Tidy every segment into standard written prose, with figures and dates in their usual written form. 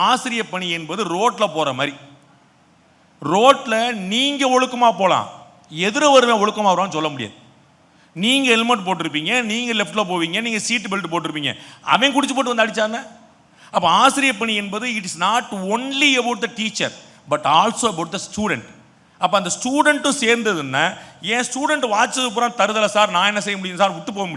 ஆசிரியர் பணி என்பது ரோட்டில் போகிற மாதிரி. ரோட்டில் நீங்கள் ஒழுக்கமாக போகலாம், எதிர வருவேன் ஒழுக்கமாக வருவான்னு சொல்ல முடியாது. நீங்கள் ஹெல்மெட் போட்டிருப்பீங்க, நீங்கள் லெஃப்ட்டில் போவீங்க, நீங்கள் சீட் பெல்ட் போட்டிருப்பீங்க, அவன் குடிச்சு போட்டு வந்து அடித்தானே. அப்போ ஆசிரியர் பணி என்பது it is not only about the teacher but also about the student. அப்போ அந்த ஸ்டூடெண்ட்டும் சேர்ந்ததுன்னா, என் ஸ்டூடெண்ட் வாட்சது பூரா தருதலை சார், நான் என்ன செய்ய முடியும் சார், விட்டு போக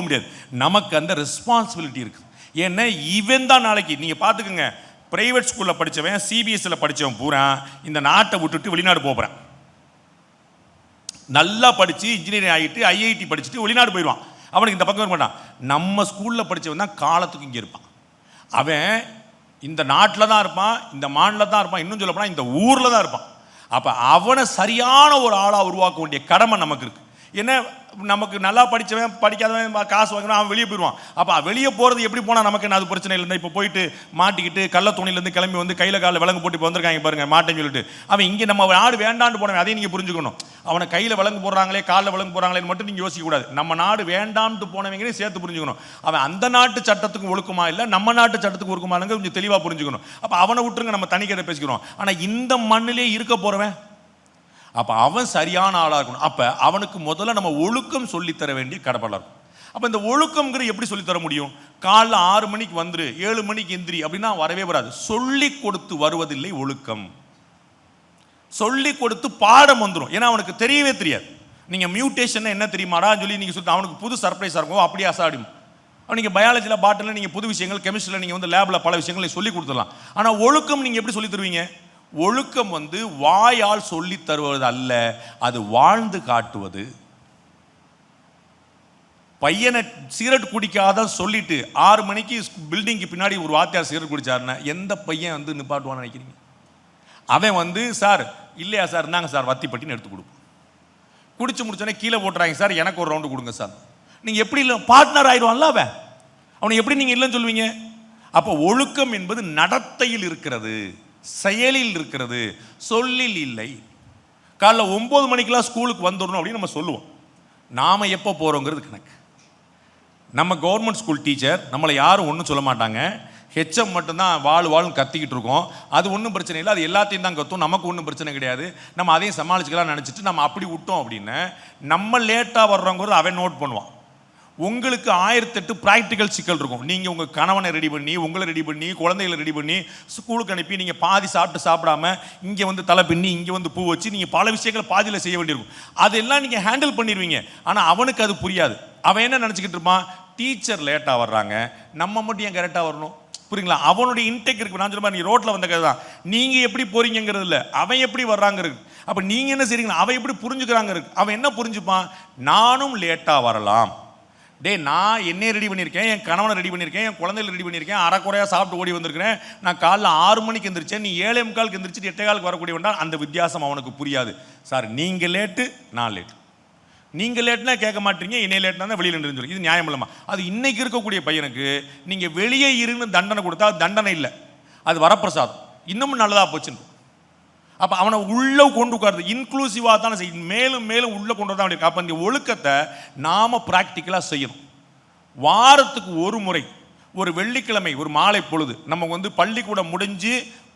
முடியாது. நமக்கு அந்த ரெஸ்பான்சிபிலிட்டி இருக்குது. ஏன்னா இவன் தான் நாளைக்கு நீங்கள் பார்த்துக்குங்க, ப்ரைவேட் ஸ்கூலில் படித்தவன், சிபிஎஸ்சியில் படித்தவன் பூரா இந்த நாட்டை விட்டுட்டு வெளிநாடு போகிறான். நல்லா படித்து இன்ஜினியரிங் ஆகிட்டு ஐஐடி படிச்சுட்டு வெளிநாடு போயிடுவான். அவனுக்கு இந்த பக்கம் மாட்டான். நம்ம ஸ்கூலில் படித்தவன் தான் காலத்துக்கு இங்கே இருப்பான். அவன் இந்த நாட்டில் தான் இருப்பான், இந்த மாநிலத்தில் தான் இருப்பான், இன்னும் சொல்ல போனால் இந்த ஊரில் தான் இருப்பான். அப்போ அவனை சரியான ஒரு ஆளாக உருவாக்க வேண்டிய கடமை நமக்கு இருக்குது. ஏன்னா நமக்கு நல்லா படித்தவன் படிக்காதவன் காசு வாங்கினா அவன் வெளியே போயிடுவான். அப்போ வெளியே போகிறது எப்படி போனால் நமக்கு என்ன அது பிரச்சனை இல்லை. இப்போ போயிட்டு மாட்டிக்கிட்டு கள்ள துணிலேருந்து கிளம்பி வந்து கையில் காலில் விலங்கு போட்டு இப்போ வந்திருக்காங்க பாருங்கள் மாட்டேன்னு சொல்லிட்டு, அவன் இங்கே நம்ம நாடு வேண்டான்னு போனவன். அதையும் நீங்கள் புரிஞ்சுக்கணும். அவனை கையில் விலங்கு போடுறாங்களே காலில் விலங்கு போடுறாங்களேன்னு மட்டும் நீங்கள் யோசிக்கக்கூடாது. நம்ம நாடு வேண்டாம்ட்டு போனவங்களையும் சேர்த்து புரிஞ்சுக்கணும். அவன் அந்த நாட்டு சட்டத்துக்கு ஒழுக்கமா இல்லை, நம்ம நாட்டு சட்டத்துக்கு ஒழுக்கமானங்க கொஞ்சம் தெளிவாக புரிஞ்சுக்கணும். அப்போ அவனை விட்டுருங்க, நம்ம தனிக்கதை பேசிக்கிறோம். ஆனால் இந்த மண்ணிலே இருக்க போகிறவன், அப்போ அவன் சரியான ஆளாக இருக்கணும். அப்போ அவனுக்கு முதல்ல நம்ம ஒழுக்கம் சொல்லித்தர வேண்டிய கடப்பாடாக இருக்கும். அப்போ இந்த ஒழுக்கம்ங்கிற எப்படி சொல்லித்தர முடியும்? காலைல 6 மணிக்கு வந்துரு, 7 மணிக்கு எந்திரி அப்படின்னா வரவே வராது. சொல்லி கொடுத்து வருவதில்லை ஒழுக்கம். சொல்லி கொடுத்து பாடம் வந்துடும். ஏன்னா அவனுக்கு தெரியவே தெரியாது. நீங்கள் மியூட்டேஷன் என்ன தெரியுமாடான்னு சொல்லி நீங்கள் சொல்லி அவனுக்கு புது சர்ப்ரைஸாக இருக்கும். அப்படியே அசாடியும் அவன். நீங்கள் பயாலஜியில் பாட்டில் நீங்கள் புது விஷயங்கள், கெமிஸ்ட்ரியில் நீங்கள் வந்து லேபில் பல விஷயங்களை சொல்லி கொடுத்துடலாம். ஆனால் ஒழுக்கம் நீங்கள் எப்படி சொல்லி தருவீங்க? ஒழுக்கம் வந்து வாயால் சொல்லி தருவது அல்ல, அது வாழ்ந்து காட்டுவது. பையனை சிகரெட் குடிக்காத சொல்லிட்டு 6 மணிக்கு பில்டிங்க்கு பின்னாடி ஒரு வாத்தியார் சிகரெட் குடிச்சாருன்னா எந்த பையன் வந்து நிப்பாட்டுவான்னு நினைக்கிறீங்க? அவன் வந்து சார் இல்லையா சார், இருந்தாங்க சார் வத்தி பட்டின்னு எடுத்து கொடுப்போம். குடிச்சு முடிச்சோடனே கீழே போட்டுறாங்க சார், எனக்கு ஒரு ரவுண்டு கொடுங்க சார். நீங்கள் எப்படி இல்லை பார்ட்னர் ஆயிடுவான்ல அவனை எப்படி நீங்கள் இல்லைன்னு சொல்லுவீங்க? அப்போ ஒழுக்கம் என்பது நடத்தையில் இருக்கிறது, செயலில் இருக்கிறது, சொல்லில் இல்லை. காலைல 9 மணிக்கெல்லாம் ஸ்கூலுக்கு வந்துடணும் அப்படின்னு நம்ம சொல்லுவோம். நாம் எப்போ போகிறோங்கிறது கணக்கு. நம்ம கவர்மெண்ட் ஸ்கூல் டீச்சர் நம்மளை யாரும் ஒன்றும் சொல்ல மாட்டாங்க. ஹெச்எம் மட்டும்தான் வாழ்னு கத்திக்கிட்டு இருக்கோம். அது ஒன்றும் பிரச்சனை இல்லை, அது எல்லாத்தையும் தான் கத்தும், நமக்கு ஒன்றும் பிரச்சனை கிடையாது, நம்ம அதையும் சமாளிச்சுக்கலாம் நினச்சிட்டு நம்ம அப்படி விட்டோம் அப்படின்னு நம்ம லேட்டாக வர்றோங்கிறது அவன் நோட் பண்ணுவான். உங்களுக்கு 1008 ப்ராக்டிக்கல் சிக்கல் இருக்கும். நீங்கள் உங்கள் கணவனை ரெடி பண்ணி, உங்களை ரெடி பண்ணி, குழந்தைகளை ரெடி பண்ணி ஸ்கூலுக்கு அனுப்பி, நீங்கள் பாதி சாப்பிடாம இங்கே வந்து தலை பின்னி, இங்கே வந்து பூ வச்சு நீங்கள் பல விஷயங்களை பாதியில் செய்ய வேண்டியிருக்கும். அதெல்லாம் நீங்கள் ஹேண்டில் பண்ணிடுவீங்க. ஆனால் அவனுக்கு அது புரியாது. அவன் என்ன நினச்சிக்கிட்டு இருப்பான்? டீச்சர் லேட்டாக வர்றாங்க, நம்ம மட்டும் ஏன் கரெக்டாக வரணும்? புரியுங்களா? அவனுடைய இன்டெக் இருக்கு. நான் சொல்ல நீ ரோட்டில் வந்த கதை தான். நீங்கள் எப்படி போறீங்கிறது இல்லை, அவன் எப்படி வர்றாங்க இருக்கு. அப்போ நீங்கள் என்ன செய்றீங்களா, அவன் எப்படி புரிஞ்சுக்கிறாங்க இருக்கு. அவன் என்ன புரிஞ்சுப்பான்? நானும் லேட்டாக வரலாம். நான் என்னையை ரெடி பண்ணியிருக்கேன், என் கணவனை ரெடி பண்ணியிருக்கேன், என் குழந்தைகளை ரெடி பண்ணியிருக்கேன், அரைக்குறையாக சாப்பிட்டு ஓடி வந்திருக்கிறேன். நான் காலைல 6 மணிக்கு எந்திரிச்சேன், நீ 7:45 எந்திரிச்சிட்டு 8:15 வரக்கூடிய வேண்டாம். அந்த வித்தியாசம் அவனுக்கு புரியாது. சார் நீங்கள் லேட்டு, நான் லேட்டு. நீங்கள் லேட்னா கேட்க மாட்டீங்க, என்னை லேட்னா தான் வெளியில் நின்று சொல்லி, இது நியாயம் இல்லைமா? அது இன்னைக்கு இருக்கக்கூடிய பையனுக்கு நீங்கள் வெளியே இருந்து தண்டனை கொடுத்தா தண்டனை இல்லை, அது வரப்பிரசாதம். இன்னமும் நல்லதாக போச்சுன்னு. அப்போ அவனை உள்ளே கொண்டு உட்காருது இன்க்ளூசிவாக தானே செய்யும், மேலும் மேலும் உள்ளே கொண்டு வரதான் வேண்டிய. அப்போ இந்த ஒழுக்கத்தை நாம் ப்ராக்டிக்கலாக செய்யணும். வாரத்துக்கு ஒரு முறை, ஒரு வெள்ளிக்கிழமை ஒரு மாலை பொழுது நம்ம வந்து பள்ளிக்கூடம் முடிஞ்சு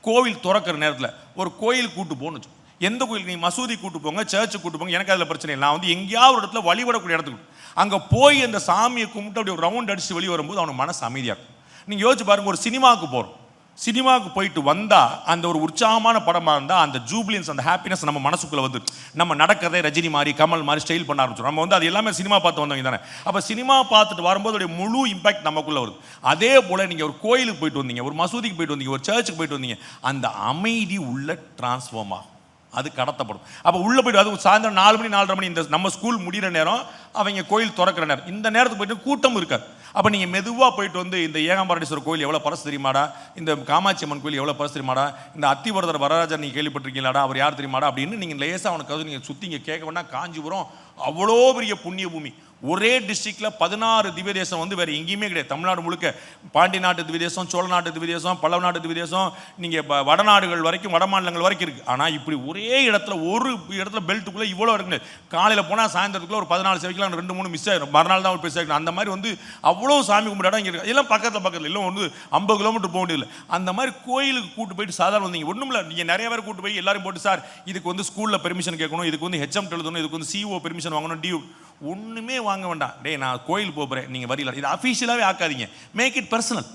கோவில் திறக்கிற நேரத்தில் ஒரு கோயில் கூட்டு போகணும். எந்த கோயில்? நீ மசூதி கூட்டு போங்க, சர்ச்சு கூட்டு போங்க, எனக்கு அதில் பிரச்சனை இல்லை. நான் வந்து எங்கேயாவது ஒரு இடத்துல வழிபடக்கூடிய இடத்துக்கு அங்கே போய் அந்த சாமியை கும்பிட்டு அப்படி ஒரு ரவுண்ட் அடிச்சு வெளியே வரும்போது அவனுக்கு மனசு அமைதியாகும். நீங்கள் யோசிச்சு பாருங்கள், ஒரு சினிமாவுக்கு போகிறோம், சினிமாவுக்கு போயிட்டு வந்தால் அந்த ஒரு உற்சாகமான படமாக இருந்தால் அந்த ஜூப்ளியன்ஸ், அந்த ஹாப்பினஸ் நம்ம மனசுக்குள்ளே வந்து நம்ம நடக்கிறதே ரஜினி மாதிரி கமல் மாதிரி ஸ்டைல் பண்ண ஆரம்பிச்சோம். நம்ம வந்து அது எல்லாமே சினிமா பார்த்து வந்தவங்க தானே. அப்போ சினிமா பார்த்துட்டு வரும்போது அதோடைய முழு இம்பாக்ட் நமக்குள்ளே வருது. அதே போல் நீங்கள் ஒரு கோயிலுக்கு போயிட்டு வந்தீங்க, ஒரு மசூதிக்கு போயிட்டு வந்தீங்க, ஒரு சர்ச்சுக்கு போயிட்டு வந்தீங்க, அந்த அமைதி உள்ள டிரான்ஸ்ஃபார்ம் ஆகும், அது கடத்தப்படும். அப்போ உள்ளே போய்ட்டு, அது சாயந்தரம் 4 மணி 4:30 மணி, இந்த நம்ம ஸ்கூல் முடிகிற நேரம், அவங்க கோயில் திறக்கிற நேரம், இந்த நேரத்துக்கு போய்ட்டு கூட்டம் இருக்காது. அப்போ நீங்கள் மெதுவாக போயிட்டு வந்து இந்த ஏகாம்பரேஸ்வரர் கோயில் எவ்வளோ பரசு தெரியுமாடா, இந்த காமாட்சி அம்மன் கோயில் எவ்வளோ பரசு தெரியுமாடா, இந்த அத்திவரதர் வரராஜர் நீங்கள் கேள்விப்பட்டிருக்கீங்களாடா, அவர் யார் தெரியுமாடா அப்படின்னு நீங்கள் லேசாக அவனுக்கு நீங்கள் சுற்றி இங்கே கேட்க வேணா. காஞ்சிபுரம் அவ்வளோ பெரிய புண்ணிய பூமி, ஒரே டிஸ்ட்ரிக்ட்ல 16 திவ்ய தேசம் வந்து வேற எங்கேயுமே கிடையாது. தமிழ்நாடு முழுக்க பாண்டி நாட்டு திவ்ய தேசம், சோழ நாட்டு திவ்ய தேசம், பல்லவ நாட்டு திவ்ய தேசம், நீங்க வடநாடுகள் வரைக்கும், வட மாநிலங்கள் வரைக்கும் இருக்கு. ஆனா இப்படி ஒரே இடத்துல ஒரு இடத்துல பெல்ட்டுக்குள்ள இவ்வளோ இருக்கு. காலையில போனா சாயந்தரத்துக்குள்ள ஒரு 14 சேவைக்கலாம் 2-3 மிஸ் ஆயிடும். மறுநாள் தான் ஒரு போய் சேர்க்கணும். அந்த மாதிரி வந்து அவ்வளோ சாமி கும்பிட இடம் இங்கே இருக்கு. எல்லாம் பக்கத்தில் இல்லை, வந்து 50 கிலோமீட்டர் போக வேண்டியதில்லை. அந்த மாதிரி கோயிலுக்கு கூட்டு போயிட்டு சாதாரண வந்தீங்க ஒன்றும் இல்லை. நீங்கள் நிறைய பேர் கூட்டு போய் எல்லாரும் போட்டு சார் இதுக்கு வந்து ஸ்கூலில் பெர்மிஷன் கேட்கணும், இதுக்கு வந்து ஹெச்எம் எழுதணும், இதுக்கு வந்து சிஓ பெர்மிஷன் வாங்கணும், டியூ ஒன்றுமே வாங்க வேண்டாம். நான் கோயில் போகிறேன், நீங்கள் வரல, இது அஃபீஷியலாகவே ஆக்காதீங்க. Make it personal.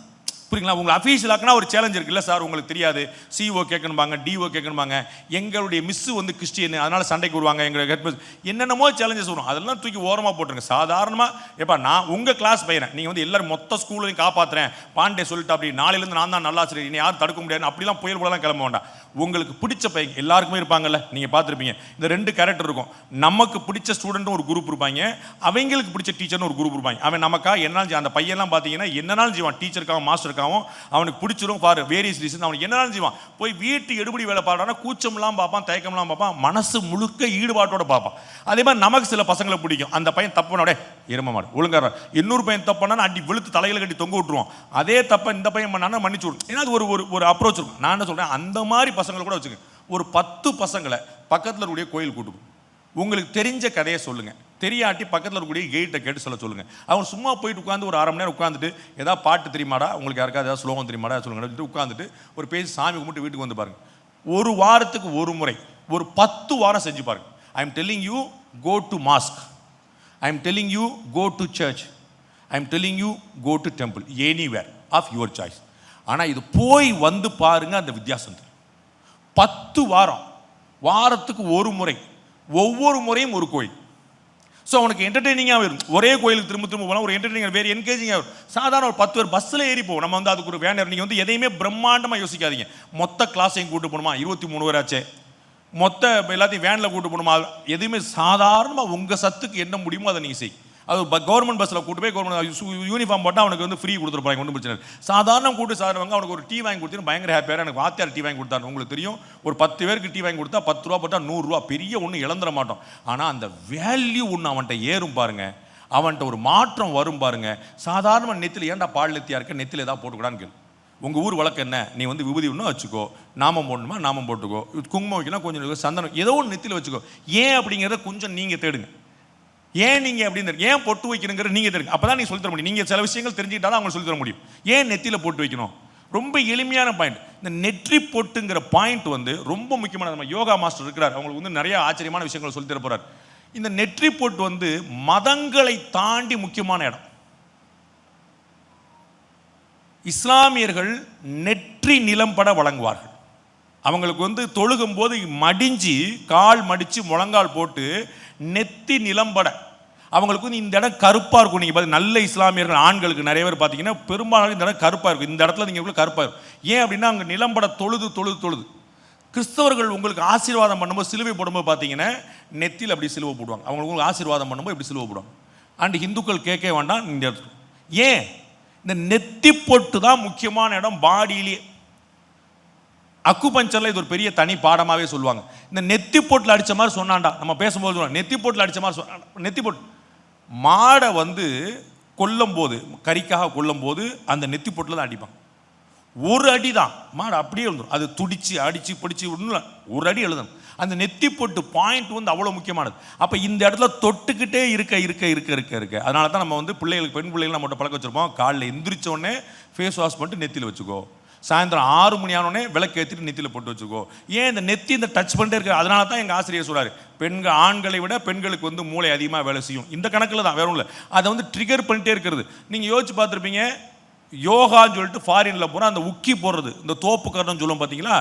புரியுங்களா? உங்களை அஃபீஷியல் ஆக்கினா ஒரு சேலஞ்ச் இருக்குல்ல சார், உங்களுக்கு தெரியாது, சிஓ கேட்கணும்பாங்க, டிஓ கேட்கணும்பாங்க, எங்களுடைய மிஸ் வந்து கிறிஸ்டியன், அதனால சண்டைக்கு வருவாங்க, எங்களை ஹெட் மிஸ், என்னென்னமோ சேலஞ்சஸ் வரும். அதெல்லாம் தூக்கி ஓரமாக போட்டுருங்க. சாதாரணமாக எப்பா நான் உங்கள் கிளாஸ் பையன், நீங்கள் வந்து எல்லாரும் மொத்த ஸ்கூலையும் காப்பாற்றுறேன் பாண்டே சொல்லிட்டு அப்படி நாளையிலேருந்து நான் தான் நல்லா சரி, இனி யாரும் தடுக்க முடியாது அப்படிலாம் புயல் போலலாம் கிளம்ப வேண்டாம். உங்களுக்கு பிடிச்ச பையன் எல்லாருக்குமே இருப்பாங்கல்ல, நீங்கள் பார்த்துருப்பீங்க. இந்த 2 கேரக்டர் இருக்கும். நமக்கு பிடிச்ச ஸ்டூடெண்ட்டும் ஒரு குரூப் இருப்பாங்க, அவங்களுக்கு பிடிச்ச டீச்சர்னு ஒரு குரூப் இருப்பாங்க. அவன் நமக்கா என்னாலும் அந்த பையன்லாம் பார்த்தீங்கன்னா என்னன்னாலும் செய்வான், டீச்சருக்காகவும் மாஸ்டருக்காகவும் அவனுக்கு பிடிச்சிரும் பாரு, வேரியஸ் ரீசன் அவனுக்கு என்னன்னாலும் செய்வான். போய் வீட்டு எடுபடி வேலை பாடுறான்னா கூச்சம்லாம் பார்ப்பான், தயக்கம்லாம் பார்ப்பான், மனசு முழுக்க ஈடுபாட்டோட பார்ப்பான். அதே மாதிரி நமக்கு சில பசங்களை பிடிக்கும். அந்த பையன் தப்புனோட எரும மாடு ஒழுங்கார, இன்னொரு பையன் தப்புனா அடி வெளுத்து தலையில கட்டி தொங்க விட்டுருவோம். அதே தப்ப இந்த பையன் பண்ணானா மன்னிச்சு விடும். ஏன்னா அது ஒரு அப்ரோச் இருக்கும். நான் என்ன சொல்றேன், அந்த மாதிரி பசங்களை கூட வச்சுக்க. ஒரு 10 பசங்களை பக்கத்தில் இருக்கக்கூடிய கோயில் கூட்டு போகும். உங்களுக்கு தெரிஞ்ச கதையை சொல்லுங்க, தெரியாட்டி பக்கத்தில் இருக்கக்கூடிய கெயிட்டை கேட்டு சொல்லுங்க. அவங்க சும்மா போயிட்டு உட்காந்து ஒரு 1/2 மணி நேரம் உட்காந்துட்டு ஏதாவது பாட்டு தெரியுமாடா, உங்களுக்கு யாருக்காவது ஏதாவது ஸ்லோகம் தெரியுமாடா சொல்லுங்க, உட்காந்துட்டு ஒரு பேசி சாமி கும்பிட்டு வீட்டுக்கு வந்து பாருங்க. ஒரு வாரத்துக்கு ஒரு முறை ஒரு 10 வாரம் செஞ்சு பாருங்க. I am telling you, go to mosque, I am telling you, go to church, I am telling you, go to temple, anywhere of your choice. ஆனால் இது போய் வந்து பாருங்க, அந்த வித்தியாசம். 10 வாரம், வாரத்துக்கு ஒரு முறை, ஒவ்வொரு முறையும் ஒரு கோயில். ஸோ அவனுக்கு என்டர்டெய்னிங்காக வரும். ஒரே கோயிலுக்கு திரும்ப போகலாம், ஒரு என்டர்டெய்னிங் வேறு என்கேஜிங்காக வரும். சாதாரண ஒரு 10 பேர் பஸ்ஸில் ஏறி போவோம். நம்ம வந்து அதுக்கு ஒரு வேன். நீங்கள் வந்து எதையுமே பிரம்மாண்டமாக யோசிக்காதீங்க. மொத்த கிளாஸையும் கூட்டு போகணுமா, 23 பேர் ஆச்சே, மொத்த எல்லாத்தையும் வேனில் கூட்டு போகணுமா, எதுவுமே சாதாரணமாக உங்கள் சத்துக்கு என்ன முடியுமோ அதை நீங்கள் செய். அது கவர்மெண்ட் பஸ்ஸில் கூட்டு போய் கவர்மெண்ட் யூனிஃபார்ம் போட்டால் அவனுக்கு வந்து ஃப்ரீ கொடுத்துருப்பாங்க, ஒன்றும் பிரச்சனை இல்லை. சாதாரண கூட்டு சாதாரணவங்க அவனுக்கு ஒரு டீ வாங்கி கொடுத்து பயங்கர ஹாப்பியாக. எனக்கு வாத்தியார் டீ வாங்கி கொடுத்தாரு. உங்களுக்கு தெரியும், ஒரு 10 பேருக்கு டீ வாங்கி கொடுத்தா 10 ரூபா போட்டால் 100 ரூபா, பெரிய ஒன்றும் இழந்துட மாட்டோம். ஆனால் அந்த வேல்யூ ஒன்று அவன்கிட்ட ஏறும் பாருங்க, அவன்கிட்ட ஒரு மாற்றம் வரும் பாருங்க. சாதாரண நெத்தியில் ஏன்டா பால் நெத்தியாக இருக்க, நெத்தியில் ஏதாவது போட்டுக்கூடான்னு கேளு. உங்கள் ஊர் வழக்கம் என்ன, நீ வந்து விபூதி ஒன்றும் வச்சுக்கோ, நாமம் போடணுமா நாமம் போட்டுக்கோ, குங்குமம் வைக்கணும் கொஞ்சம் சந்தனம் ஏதோ ஒன்று நெத்தியில் வச்சுக்கோ. ஏன் அப்படிங்கிறத கொஞ்சம் நீங்கள் தேடுங்க. ஏன் நீங்கள் அப்படின்னு ஏன் பொட்டு வைக்கணுங்கிற நீங்கள் தெரியும். அப்போ தான் நீங்கள் சொல்லித்தர முடியும். நீங்கள் சில விஷயங்கள் தெரிஞ்சுக்கிட்டாலும் அவங்க சொல்லித்தர முடியும். ஏன் நெத்தியில் போட்டு வைக்கணும், ரொம்ப எளிமையான பாயிண்ட். இந்த நெற்றி பொட்டுங்கிற பாயிண்ட் வந்து ரொம்ப முக்கியமான. நம்ம யோகா மாஸ்டர் இருக்கிறார், அவங்களுக்கு வந்து நிறைய ஆச்சரியமான விஷயங்களை சொல்லித்தர போறார். இந்த நெற்றி பொட்டு வந்து மதங்களை தாண்டி முக்கியமான இடம். இஸ்லாமியர்கள் நெற்றி நிலம்பட வழங்குவார்கள். அவங்களுக்கு வந்து தொழுகும் போது மடிஞ்சு கால் மடிச்சு முழங்கால் போட்டு நெத்தி நிலம்பட. அவங்களுக்கு வந்து இந்த இடம் கருப்பாக இருக்கும். நீங்கள் பார்த்து நல்ல இஸ்லாமியர்கள் ஆண்களுக்கு நிறைய பேர் பார்த்தீங்கன்னா பெரும்பாலும் இந்த இடம் கருப்பாக இருக்கும். இந்த இடத்துல நீங்கள் கருப்பாக இருக்கும். ஏன் அப்படின்னா அவங்க நிலம்பட தொழுது. கிறிஸ்தவர்கள் உங்களுக்கு ஆசீர்வாதம் பண்ணும்போது சிலுவை போடும்போது பார்த்தீங்கன்னா நெத்தியில் அப்படி சிலுவை போடுவாங்க. அவங்களுக்கு ஆசீர்வாதம் பண்ணும்போது இப்படி சிலுவை போடுவாங்க. அண்ட் இந்துக்கள் கேட்க வேண்டாம் இந்த இடத்துல. ஏன் இந்த நெத்தி பொட்டு தான் முக்கியமான இடம் பாடியிலேயே. அக்குபஞ்சர்ல இது ஒரு பெரிய தனி பாடமாகவே சொல்லுவாங்க. இந்த நெத்தி போட்டில் அடித்த மாதிரி சொன்னான்டா, நம்ம பேசும்போது சொல்லுவாங்க நெத்தி போட்டில் அடித்த மாதிரி சொன்னா. நெத்தி போட்டு மாடை வந்து கொல்லும் போது, கறிக்காக கொல்லும் போது அந்த நெத்தி போட்டில் தான் அடிப்பாங்க. ஒரு அடி தான் மாடு அப்படியே எழுதும். அது துடிச்சு அடிச்சு பிடிச்சி ஒன்றும் ஒரு அடி எழுதணும். அந்த நெத்தி போட்டு பாயிண்ட் வந்து அவ்வளோ முக்கியமானது. அப்போ இந்த இடத்துல தொட்டுக்கிட்டே இருக்க. அதனால தான் நம்ம வந்து பிள்ளைகளுக்கு, பெண் பிள்ளைகள் நம்ம பழக்க வச்சிருப்போம். காலையில் எந்திரிச்ச உடனே ஃபேஸ் வாஷ் பண்ணிட்டு நெத்தியில் வச்சுக்கோ, சாயந்தரம் 6 மணி ஆனோடனே விளக்கு ஏற்றிட்டு நெத்தியில் போட்டு வச்சுக்கோ. ஏன் இந்த நெத்தி இந்த டச் பண்ணிட்டே இருக்கு. அதனால தான் எங்கள் ஆசிரியர் சொல்றாரு, பெண்கள் ஆண்களை விட பெண்களுக்கு வந்து மூளை அதிகமாக வேலை செய்யும். இந்த கணக்கில் தான், வேற ஒன்றும் இல்லை. அதை வந்து ட்ரிகர் பண்ணிட்டே இருக்கிறது. நீங்கள் யோசிச்சு பார்த்துருப்பீங்க, யோகான்னு சொல்லிட்டு ஃபாரினில் போனால் அந்த உக்கி போடுறது, இந்த தோப்பு கர்ணம் சொல்லுவோம் பார்த்தீங்களா,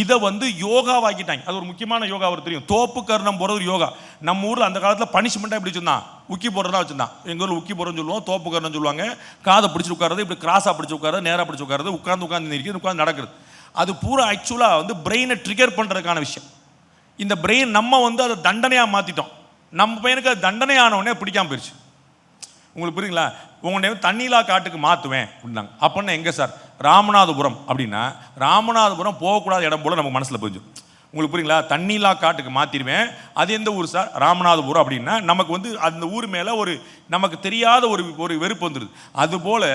இதை வந்து யோகாவாக்கிட்டாங்க. அது ஒரு முக்கியமான யோகா, அவர் தெரியும். தோப்பு கர்ணம் போடுறது ஒரு யோகா. நம்ம ஊரில் அந்த காலத்தில் பனிஷ்மெண்ட்டாக எப்படி வச்சுருந்தான், உக்கி போடுறதா வச்சுருந்தான். எங்கள் ஊரில் உக்கி போடுறதுன்னு சொல்லுவோம், தோப்பு கர்ணம் சொல்லுவாங்க. காதை பிடிச்சி உட்காரது, இப்படி கிராஸாக பிடிச்சி உட்காரது, நேராக பிடிச்சி உட்காரது, உட்காந்து இருக்கிறது, உட்காந்து நடக்கிறது. அது பூரா ஆக்சுவலாக வந்து பிரெயினை ட்ரிகர் பண்ணுறதுக்கான விஷயம். இந்த பிரெயின் நம்ம வந்து அதை தண்டனையாக மாற்றிட்டோம். நம்ம பையனுக்கு அது தண்டனை ஆனவுடனே பிடிக்காமல் போயிடுச்சு. உங்களுக்கு புரியுங்களா? உங்களுடைய தண்ணிலா காட்டுக்கு மாற்றுவேன் அப்படின்னாங்க. அப்படின்னா எங்கே சார்? ராமநாதபுரம் அப்படின்னா ராமநாதபுரம் போகக்கூடாத இடம் போல் நமக்கு மனசில் புரிஞ்சும். உங்களுக்கு புரியுங்களா? தண்ணிலா காட்டுக்கு மாற்றிடுவேன். அது எந்த ஊர் சார்? ராமநாதபுரம் அப்படின்னா நமக்கு வந்து அந்த ஊர் மேலே ஒரு நமக்கு தெரியாத ஒரு வெறுப்பு வந்துடுது. அதுபோல்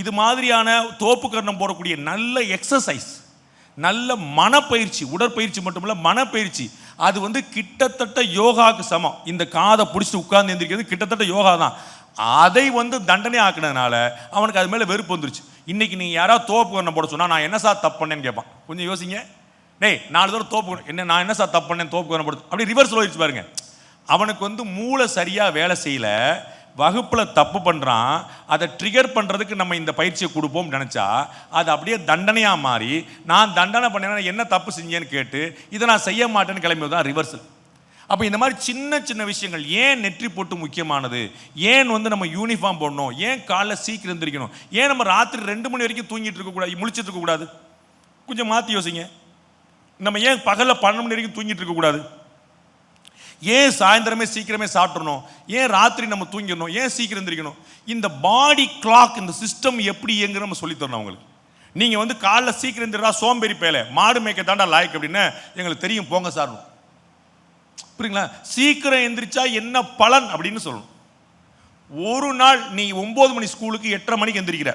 இது மாதிரியான தோப்புக்கரணம் போடக்கூடிய நல்ல எக்ஸசைஸ், நல்ல மனப்பயிற்சி, உடற்பயிற்சி மட்டுமில்ல மனப்பயிற்சி, அது வந்து கிட்டத்தட்ட யோகாவுக்கு சமம். இந்த காதை பிடிச்சிட்டு உட்கார்ந்து எந்திரிக்கிறது கிட்டத்தட்ட யோகா தான். அதை வந்து தண்டனை ஆக்கினதுனால அவனுக்கு அது மேலே வெறுப்பு வந்துருச்சு. இன்னைக்கு நீங்கள் யாராவது தோப்புக்கரணம் போட சொன்னால் நான் என்ன சார் தப்பு பண்ணேன்னு கேட்பான். கொஞ்சம் யோசிங்க. டேய் 4 தடவை தோப்பு என்ன, நான் என்ன சார் தப்பு பண்ணேன் தோப்புக்கரணம் போடுது, அப்படி ரிவர்ஸ் போயிடுச்சு பாருங்க. அவனுக்கு வந்து மூளை சரியாக வேலை செய்யல, வகுப்பில் தப்பு பண்ணுறான். அதை ட்ரிகர் பண்ணுறதுக்கு நம்ம இந்த பயிற்சியை கொடுப்போம் நினச்சா அது அப்படியே தண்டனையாக மாறி நான் தண்டனை பண்ணேன்னா என்ன தப்பு செஞ்சேன்னு கேட்டு இதை நான் செய்ய மாட்டேன்னு கிளம்பி தான் ரிவர்சல். அப்போ இந்த மாதிரி சின்ன சின்ன விஷயங்கள், ஏன் நெற்றி போட்டு முக்கியமானது, ஏன் வந்து நம்ம யூனிஃபார்ம் போடணும், ஏன் காலைல சீக்கிரம் எழுந்திரிக்கணும், ஏன் நம்ம ராத்திரி 2 மணி வரைக்கும் தூங்கிட்டு இருக்கக்கூடாது, முழிச்சிட்டு இருக்கக்கூடாது, கொஞ்சம் மாற்றி யோசிங்க. நம்ம ஏன் பகலில் 12 மணி வரைக்கும் தூங்கிட்டு இருக்கக்கூடாது, ஏன் சாயந்தரமே சீக்கிரமே சாப்பிட்றணும், ஏன் ராத்திரி நம்ம தூங்கிடணும், ஏன் சீக்கிரம் எழுந்திரிக்கணும். இந்த பாடி கிளாக், இந்த சிஸ்டம் எப்படி இயங்குன்னு நம்ம சொல்லித்தரணும் அவங்களுக்கு. நீங்கள் வந்து காலைல சீக்கிரம் எழுந்திரா சோம்பேறி பேலை, மாடு மேய்க்க தாண்டா லாய்க்கு அப்படின்னு எங்களுக்கு தெரியும் போங்க சார். புரியுங்களா? சீக்கிரம் எந்திரிச்சா என்ன பலன் அப்படின்னு சொல்லணும். ஒரு நாள் நீ 9 மணி ஸ்கூலுக்கு 8:30 மணிக்கு எந்திரிக்கிற,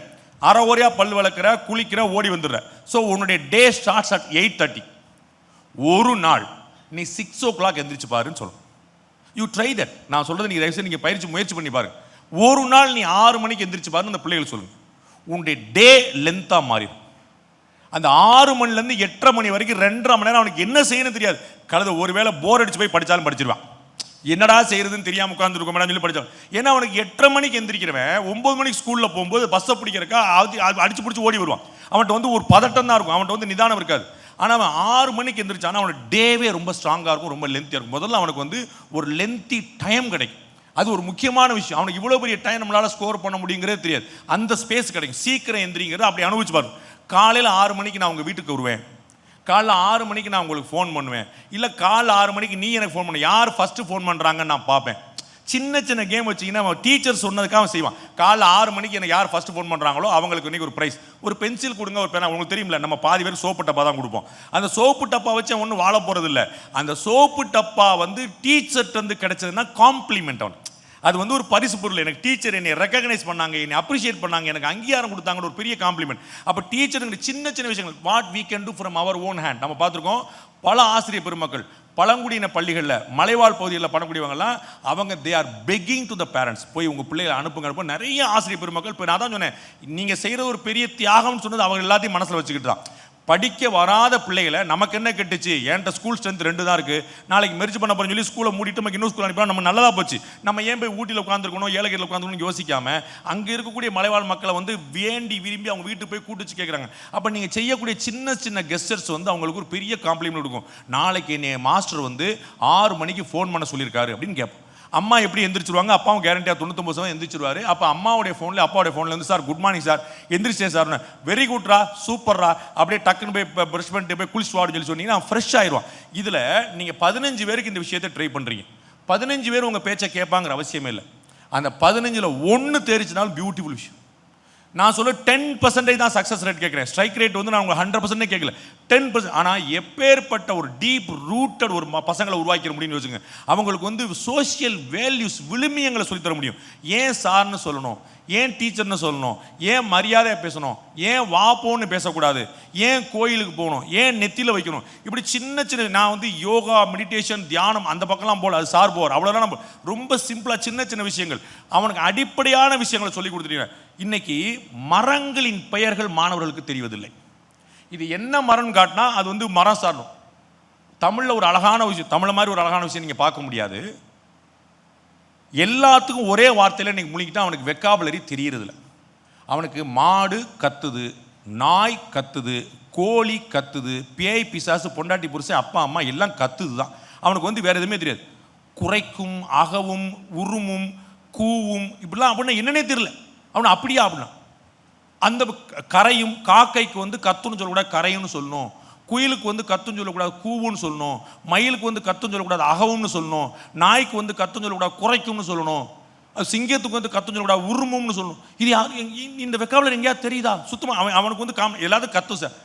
அரை ஓரையா பல் வளர்க்குற, குளிக்கிற, ஓடி வந்துடுற. ஸோ உன்னுடைய டே ஸ்டார்ட்ஸ் அட் 8:30. ஒரு நாள் நீ 6 o'clock எந்திரிச்சு பாருன்னு சொல்லணும். You try that. நான் சொல்றது நீங்கள் தயவுசெய்து நீங்கள் பயிற்சி முயற்சி பண்ணி பாருங்க. ஒரு நாள் நீ 6 மணிக்கு எந்திரிச்சு பாருன்னு அந்த பிள்ளைகள் சொல்லுங்க. உன்னுடைய டே லென்த்தாக மாறிடும். அந்த 6 மணிலேருந்து 8:30 மணி வரைக்கும் 2.5 மணி நேரம் அவனுக்கு என்ன செய்யணும்னு தெரியாது. கழுத ஒருவேளை போர் அடிச்சு போய் படித்தாலும் படிச்சிருவான். என்னடா செய்யறதுன்னு தெரியாமல் உட்காந்துருக்க மேடம் சொல்லி படித்தான். ஏன்னா அவனுக்கு 8:30 மணிக்கு எந்திரிக்கிறவன் 9 மணிக்கு ஸ்கூலில் போகும்போது பஸ்ஸை பிடிக்கிறக்கா அடிச்சு பிடிச்சி ஓடி வருவான். அவன்கிட்ட வந்து ஒரு பதட்டம் தான் இருக்கும், அவன்கிட்ட வந்து நிதானம் இருக்காது. ஆனால் அவன் 6 மணிக்கு எந்திரிச்சானா அவனோட டேவே ரொம்ப ஸ்ட்ராங்காக இருக்கும், ரொம்ப லென்த்தியாக இருக்கும். முதல்ல அவனுக்கு வந்து ஒரு லென்த்தி டைம் கிடைக்கும். அது ஒரு முக்கியமான விஷயம். அவனுக்கு இவ்வளோ பெரிய டைம் நம்மளால் ஸ்கோர் பண்ண முடியுங்கிறதே தெரியாது. அந்த ஸ்பேஸ் கிடைக்கும். சீக்கிரம் எந்திரிங்கிறது அப்படி அனுபவிச்சு பாருங்க. காலையில் 6 மணிக்கு நான் உங்கள் வீட்டுக்கு வருவேன், காலைல 6 மணிக்கு நான் உங்களுக்கு ஃபோன் பண்ணுவேன், இல்லை காலைல 6 மணிக்கு நீ எனக்கு ஃபோன் பண்ண, யார் ஃபஸ்ட்டு ஃபோன் பண்ணுறாங்கன்னு நான் பார்ப்பேன். சின்ன சின்ன கேம் வச்சிங்கன்னா அவன் டீச்சர் சொன்னதுக்காக அவன் செய்வான். காலைல 6 மணிக்கு எனக்கு யார் ஃபஸ்ட்டு ஃபோன் பண்ணுறாங்களோ அவங்களுக்கு இன்றைக்கி ஒரு ப்ரைஸ், ஒரு பென்சில் கொடுங்க, ஒரு பேனா. உங்களுக்கு தெரியுமில்ல, நம்ம பாதி பேர் சோப்பு டப்பா தான் கொடுப்போம். அந்த சோப்பு டப்பா வச்சு அவன் ஒன்றும் வாழ போகிறது இல்லை. அந்த சோப்பு டப்பா வந்து டீச்சர்ட்டு வந்து கிடைச்சதுன்னா காம்ப்ளிமெண்ட். அவன் அது வந்து ஒரு பரிசு பொருள். எனக்கு டீச்சர் என்னை ரெக்கக்னைஸ் பண்ணாங்க, என்னை அப்ரிஷியேட் பண்ணாங்க, எனக்கு அங்கீகாரம் கொடுத்தாங்க, ஒரு பெரிய காம்ப்ளிமெண்ட். அப்போ டீச்சருங்க சின்ன சின்ன விஷயங்கள், what we can do from our own hand. நம்ம பார்த்துருக்கோம் பல ஆசிரியர் பெருமக்கள் பழங்குடியின பள்ளிகளில், மலைவாழ் பகுதிகளில் பண்ணக்கூடியவங்கலாம் அவங்க they are begging to the parents, போய் உங்கள் பிள்ளைகளை அனுப்புங்க. நிறைய ஆசிரியர் பெருமக்கள் இப்போ நான் தான் சொன்னேன், நீங்கள் செய்கிற ஒரு பெரிய தியாகம்னு சொன்னது அவங்க எல்லாத்தையும் மனசில் வச்சுக்கிட்டு தான். படிக்க வராத பிள்ளைகளை நமக்கு என்ன கெட்டுச்சு, என்கிட்ட ஸ்கூல் ஸ்ட்ரென்த் 2 தான் இருக்குது, நாளைக்கு மெர்ஜ் பண்ண போகிறேன்னு சொல்லி ஸ்கூலை மூடிட்டு நமக்கு இன்னும் ஸ்கூல் அனுப்பினா நம்ம நல்லதாக போச்சு. நம்ம ஏன் போய் ஊட்டியில் உட்காந்துருக்கணும், ஏலகிரியில் உட்காந்துருக்கணும் யோசிக்காமல் அங்கே இருக்கக்கூடிய மலைவாழ் மக்களை வந்து வேண்டி விரும்பி அவங்க வீட்டுக்கு போய் கூட்டு வச்சு கேட்குறாங்க. அப்போ நீங்கள் செய்யக்கூடிய சின்ன சின்ன கெஸ்டர்ஸ் வந்து அவங்களுக்கு ஒரு பெரிய காம்ப்ளிமெண்ட் கொடுக்கும். நாளைக்கு என்னை மாஸ்டர் வந்து 6 மணிக்கு ஃபோன் பண்ண சொல்லியிருக்காரு அப்படின்னு கேட்போம். அம்மா எப்படி எந்திரிச்சிருவாங்க, அப்பாவும் கேரண்டியாக 99% எந்திரிச்சிருவாரு. அப்போ அம்மாவுடைய ஃபோனில் அப்பாவுடைய ஃபோனில் வந்து சார் குட் மார்னிங் சார், எந்திரிச்சேன் சார், வெரி குட்ரா, சூப்பர்ரா, அப்படியே டக்குன்னு போய் ப்ரஷ் பண்ணிட்டு போய் குளிச்சு வாடுன்னு சொல்லி சொன்னீங்கன்னா ஃப்ரெஷ் ஆயிடுவான். இதில் நீங்கள் 15 பேருக்கு இந்த விஷயத்தை ட்ரை பண்ணுறீங்க. 15 பேர் உங்கள் பேச்சை கேட்பாங்கிற அவசியமே இல்லை. அந்த 15ல் 1 தெரிஞ்சினாலும் பியூட்டிஃபுல் விஷயம். நான் சொல்ல 10% தான் சக்ஸஸ் ரேட் கேட்குறேன். ஸ்ட்ரைக் ரேட் வந்து நான் உங்களுக்கு 100% கேட்கல, 10%. ஆனால் எப்பேற்பட்ட ஒரு டீப் ரூட்டட் ஒரு பசங்களை உருவாக்கிற முடியும்னு வச்சுங்க. அவங்களுக்கு வந்து சோஷியல் வேல்யூஸ், விழுமியங்களை சொல்லித்தர முடியும். ஏன் சார்னு சொல்லணும், ஏன் டீச்சர்னு சொல்லணும், ஏன் மரியாதையாக பேசணும், ஏன் வாப்போன்னு பேசக்கூடாது, ஏன் கோயிலுக்கு போகணும், ஏன் நெத்தியில் வைக்கணும், இப்படி சின்ன சின்ன. நான் வந்து யோகா, மெடிடேஷன், தியானம் அந்த பக்கம்லாம் போகல, அது சார் போவார், அவ்வளோதான். நம்ம ரொம்ப சிம்பிளாக சின்ன சின்ன விஷயங்கள், அவனுக்கு அடிப்படையான விஷயங்களை சொல்லி கொடுத்துட்டீங்க. இன்னைக்கு மரங்களின் பெயர்கள் மாணவர்களுக்கு தெரிவதில்லை. இது என்ன மரம் காட்டினா அது வந்து மரம் சாரணும். தமிழில் ஒரு அழகான விஷயம், தமிழ் மாதிரி ஒரு அழகான விஷயம் நீங்கள் பார்க்க முடியாது. எல்லாத்துக்கும் ஒரே வார்த்தையில் நீங்கள் முழுங்கிட்டா அவனுக்கு வெக்காபுலரி தெரியறதில்ல. அவனுக்கு மாடு கத்துது, நாய் கத்துது, கோழி கத்துது, பேய் பிசாசு, பொண்டாட்டி புருஷன், அப்பா அம்மா எல்லாம் கத்துது தான். அவனுக்கு வந்து வேறு எதுவுமே தெரியாது. குறைக்கும், அகவும், உருமும், கூவும், இப்படிலாம் அப்படின்னா என்னன்னே தெரியல. அவனை அப்படியா அப்படின்னா அந்த கரையும், காக்கைக்கு வந்து கத்துன்னு சொல்லக்கூடாது, கரையும்னு சொல்லணும். குயிலுக்கு வந்து கத்துன்னு சொல்லக்கூடாது, கூவுன்னு சொல்லணும். மயிலுக்கு வந்து கத்துன்னு சொல்லக்கூடாது, அகவும்னு சொல்லணும். நாய்க்கு வந்து கத்துன்னு சொல்லக்கூடாது, குறைக்கும்னு சொல்லணும். சிங்கத்துக்கு வந்து கத்துன்னு சொல்லக்கூடாது, உருமும்னு சொல்லணும். இது யார் இந்த வெக்காபுலரி எங்கேயாவது தெரியுதா? சுத்தமாக அவனுக்கு வந்து எல்லாத்துக்கும் கத்து சார்.